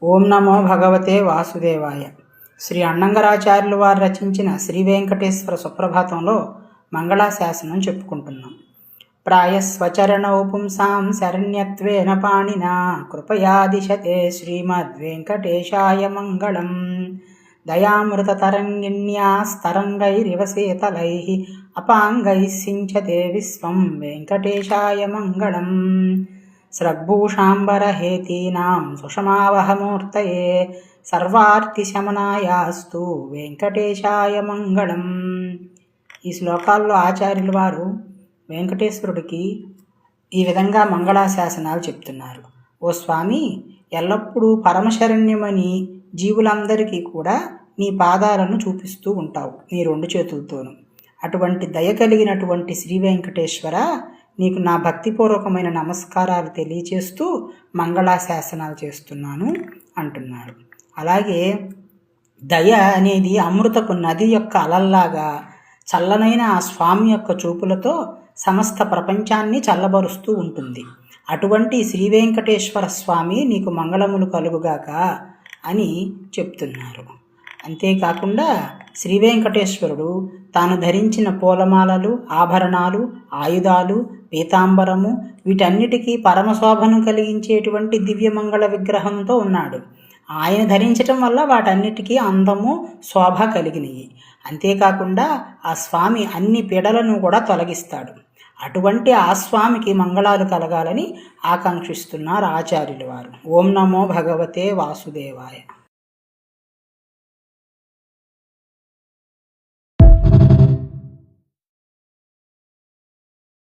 ఓం నమో భగవతే వాసుదేవాయ. శ్రీ అన్నంగరాచార్యులు వారు రచించిన శ్రీ వెంకటేశ్వర సుప్రభాతంలో మంగళాశాసనం చెప్పుకుంటున్నాం. ప్రాయస్వచరణౌ పుంసాం శరణ్యత్వేన పాణినా కృపయాదిశతే శ్రీమద్వేంకటేశాయ మంగళం. దయామృతతరంగిణ్యాస్తరంగైరివ శీతలైః అపాంగైః సించతే విశ్వం వెంకటేశాయ మంగళం. స్రగ్భూషాంబరహేతీనాం సుషమావహమూర్తయే సర్వార్తిశమనాయాస్తు వెంకటేశాయ మంగళం. ఈ శ్లోకాల్లో ఆచార్యుల వారు వెంకటేశ్వరుడికి ఈ విధంగా మంగళాశాసనాలు చెప్తున్నారు. ఓ స్వామి, ఎల్లప్పుడూ పరమశరణ్యమని జీవులందరికీ కూడా నీ పాదాలను చూపిస్తూ ఉంటావు నీ రెండు చేతులతోనూ. అటువంటి దయ కలిగినటువంటి శ్రీ వెంకటేశ్వర, నీకు నా భక్తిపూర్వకమైన నమస్కారాలు తెలియచేస్తూ మంగళాశాసనాలు చేస్తున్నాను అంటున్నారు. అలాగే దయ అనేది అమృతపు నది యొక్క అలల్లాగా చల్లనైన ఆ స్వామి యొక్క చూపులతో సమస్త ప్రపంచాన్ని చల్లబరుస్తూ ఉంటుంది. అటువంటి శ్రీ వెంకటేశ్వర స్వామి నీకు మంగళములు కలుగుగాక అని చెప్తున్నారు. అంతేకాకుండా శ్రీ వెంకటేశ్వరుడు తాను ధరించిన పూలమాలలు, ఆభరణాలు, ఆయుధాలు, పీతాంబరము వీటన్నిటికీ పరమశోభను కలిగించేటువంటి దివ్యమంగళ విగ్రహంతో ఉన్నాడు. ఆయన ధరించటం వల్ల వాటన్నిటికీ అందము, శోభ కలిగినవి. అంతేకాకుండా ఆ స్వామి అన్ని పీడలను కూడా తొలగిస్తాడు. అటువంటి ఆ స్వామికి మంగళాలు కలగాలని ఆకాంక్షిస్తున్నారు ఆచార్యుల వారు. ఓం నమో భగవతే వాసుదేవాయ.